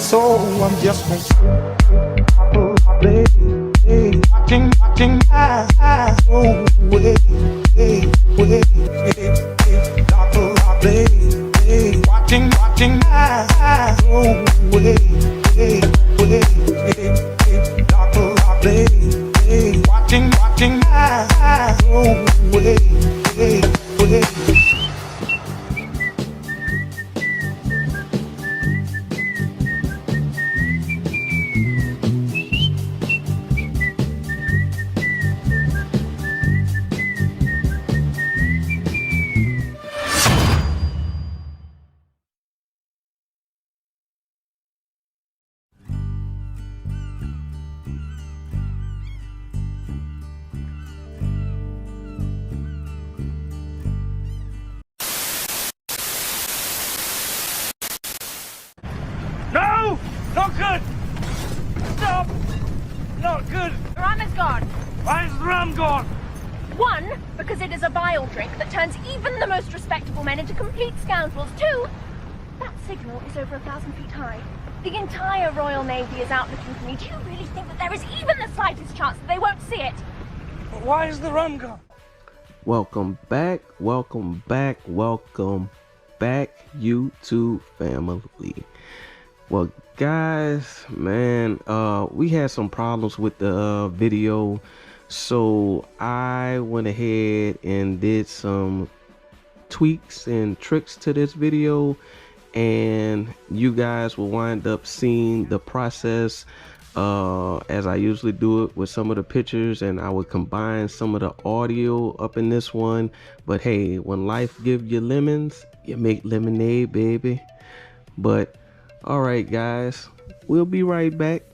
So I'm just gonna play, watching my eyes go away, watching my eyes go away, watching my eyes go away. No! Not good! Stop! Not good! The rum is gone. Why is the rum gone? One, because it is a vile drink that turns even the most respectable men into complete scoundrels. Two, that signal is over 1,000 feet high. The entire Royal Navy is out looking for me. Do you really think that there is even the slightest chance that they won't see it? But why is the rum gone? Welcome back, YouTube family. Well, guys, man, we had some problems with the video, so I went ahead and did some tweaks and tricks to this video, and you guys will wind up seeing the process as I usually do it with some of the pictures, and I would combine some of the audio up in this one. But hey, when life gives you lemons, you make lemonade, baby. But all right, guys, we'll be right back.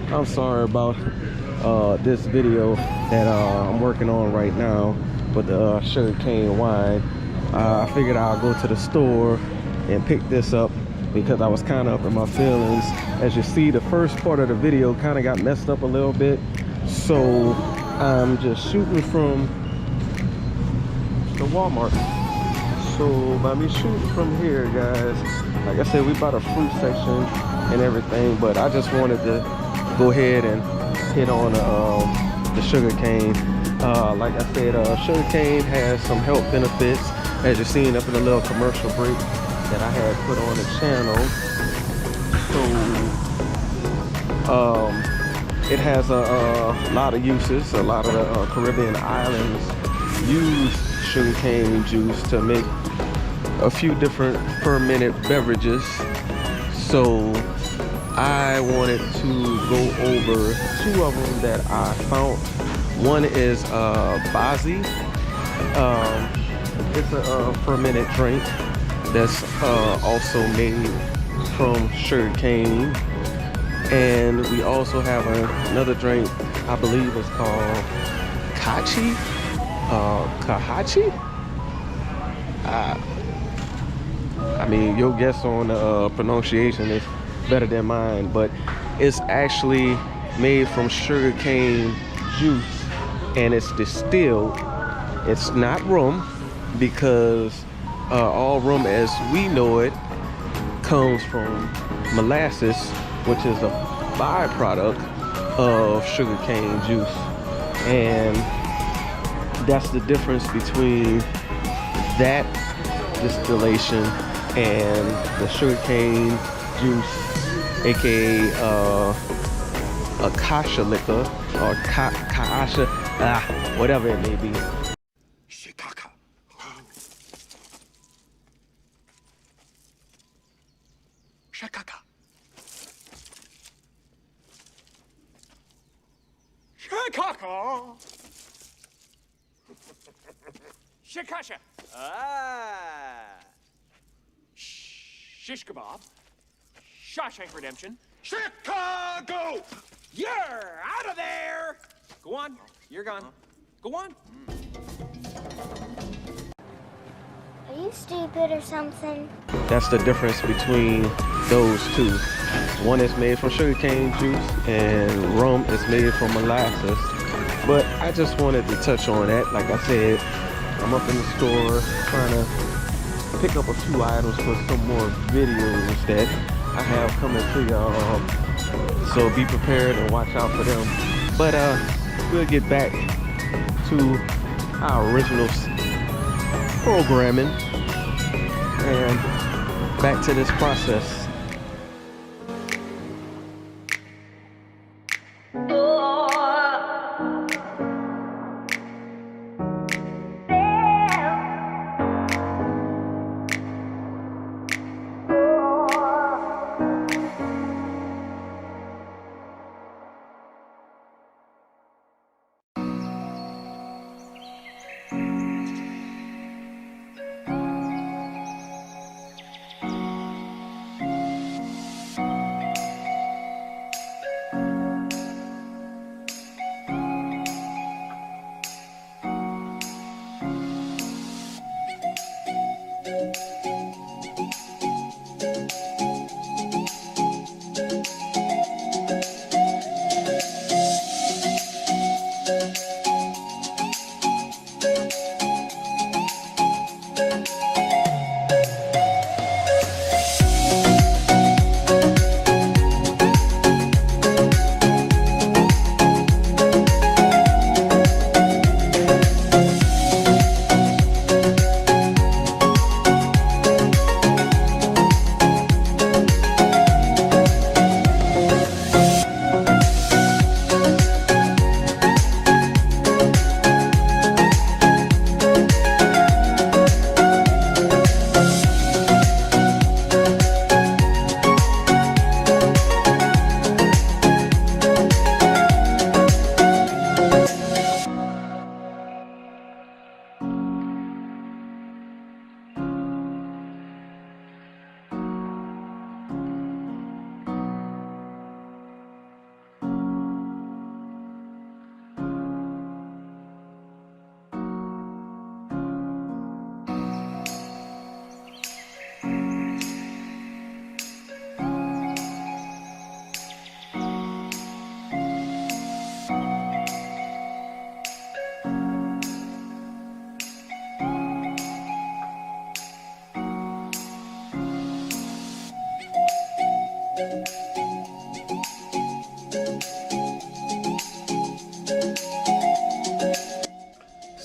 I'm sorry about this video that I'm working on right now with the Sugarcane Wine. I figured I'll go to the store and pick this up because I was kind of up in my feelings. As you see, the first part of the video kind of got messed up a little bit, so I'm just shooting from the Walmart. So by me shooting from here, guys, like I said, we bought a fruit section and everything, but I just wanted to go ahead and hit on the sugarcane. Like I said, sugarcane has some health benefits, as you're seeing up in the little commercial break that I had put on the channel. So it has a lot of uses. A lot of the Caribbean islands use sugarcane juice to make a few different fermented beverages. So I wanted to go over two of them that I found. One is Bazi. It's a fermented drink that's also made from sugarcane. And we also have another drink, I believe it's called Kachi? Kahachi? I mean, your guess on the pronunciation is better than mine, but it's actually made from sugarcane juice and it's distilled. It's not rum, because all rum as we know it comes from molasses, which is a byproduct of sugarcane juice. And that's the difference between that distillation, and the sugarcane juice, aka acacia liquor or kaasha, whatever it may be. Shikaka. Shakaka. Shakaka. Shikasha. Shish kebab. Shawshank Redemption. Chicago! You're out of there! Go on. You're gone. Go on. Are you stupid or something? That's the difference between those two. One is made from sugarcane juice and rum is made from molasses. But I just wanted to touch on that. Like I said, I'm up in the store trying to pick up a few items for some more videos that I have coming to y'all. So be prepared and watch out for them. But we'll get back to our original programming and back to this process.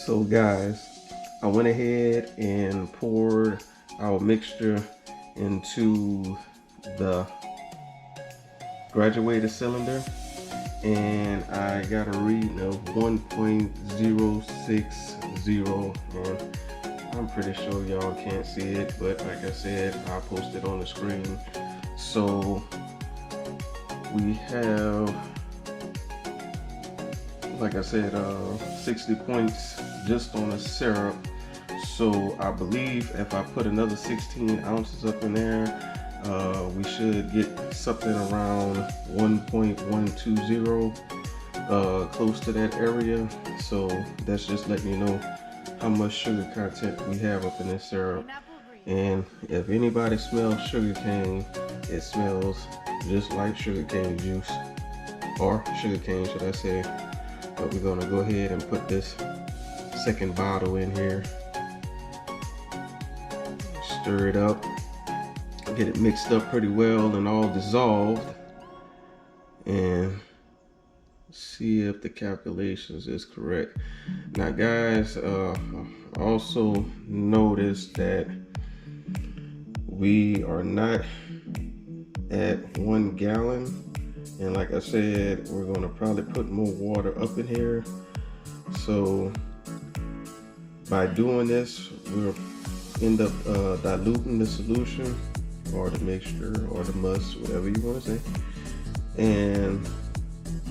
So guys, I went ahead and poured our mixture into the graduated cylinder, and I got a reading of 1.060, and I'm pretty sure y'all can't see it, but like I said, I'll post it on the screen. So we have, like I said, 60 points just on the syrup. So I believe if I put another 16 ounces up in there, we should get something around 1.120, close to that area. So that's just letting you know how much sugar content we have up in this syrup. And if anybody smells sugarcane, it smells just like sugarcane juice, or sugarcane should I say. But we're gonna go ahead and put this second bottle in here, stir it up, get it mixed up pretty well and all dissolved, and see if the calculations is correct. Now guys, I also noticed that We are not at 1 gallon. And like I said, we're gonna probably put more water up in here. So by doing this, we'll end up diluting the solution or the mixture or the must, whatever you want to say. And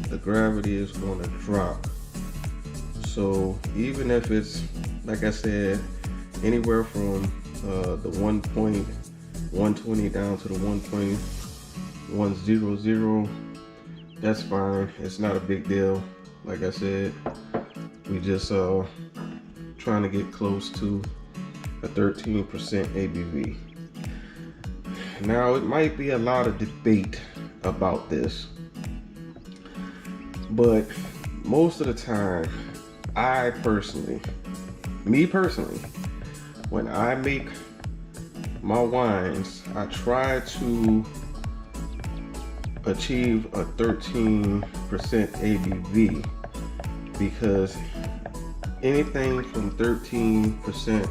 the gravity is going to drop. So even if it's, like I said, anywhere from the 1.120 down to the 1.100, that's fine. It's not a big deal. Like I said, we just trying to get close to a 13% ABV. Now, it might be a lot of debate about this, but most of the time, me personally, when I make my wines, I try to achieve a 13% ABV, because anything from 13%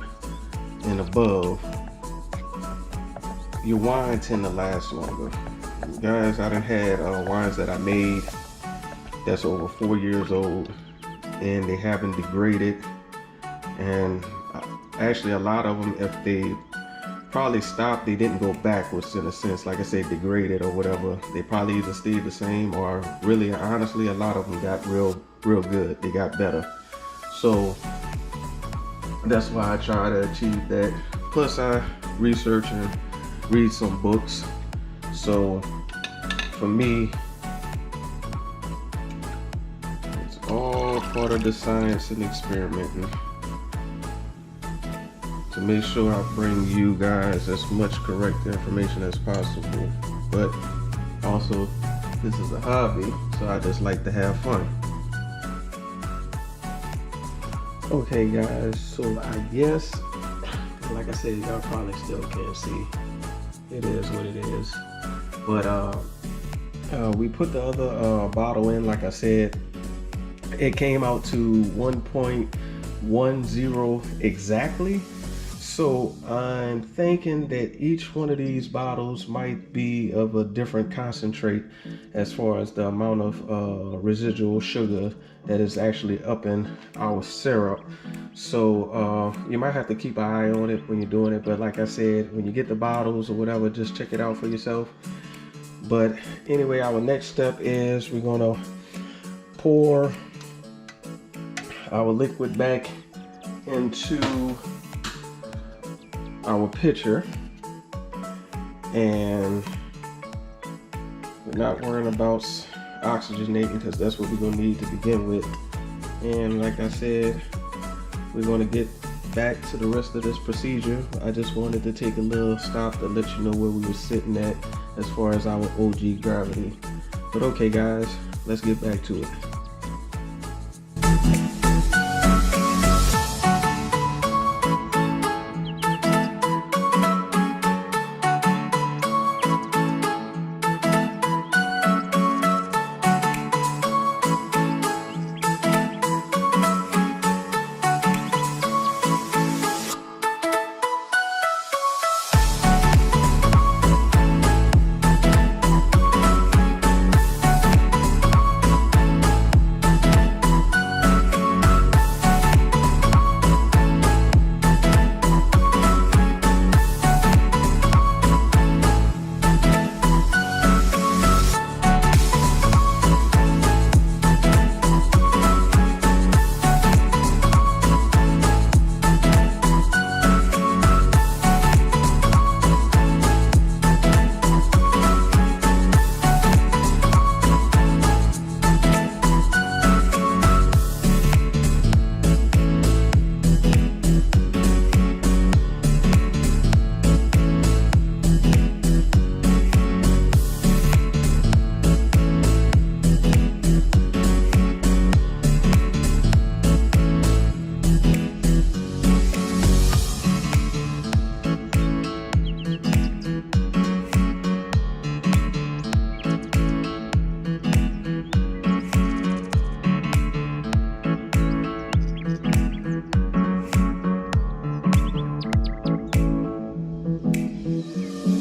and above, your wine tend to last longer. Guys, I done had wines that I made that's over 4 years old, and they haven't degraded. And actually, a lot of them, if they probably stopped, they didn't go backwards in a sense, like I said, degraded or whatever. They probably either stayed the same, or really, honestly, a lot of them got real good. They got better. So that's why I try to achieve that. Plus, I research and read some books. So for me, it's all part of the science and experimenting to make sure I bring you guys as much correct information as possible. But also, this is a hobby, so I just like to have fun. Okay guys, so I guess, like I said, y'all probably still can't see. It is what it is. But we put the other bottle in, like I said. It came out to 1.10 exactly. So I'm thinking that each one of these bottles might be of a different concentrate as far as the amount of residual sugar that is actually up in our syrup. So you might have to keep an eye on it when you're doing it. But like I said, when you get the bottles or whatever, just check it out for yourself. But anyway, our next step is we're gonna pour our liquid back into our pitcher, and we're not worrying about oxygenating because that's what we're gonna need to begin with. And like I said, we're gonna get back to the rest of this procedure. I just wanted to take a little stop to let you know where we were sitting at as far as our OG gravity. But okay guys, let's get back to it. Bye.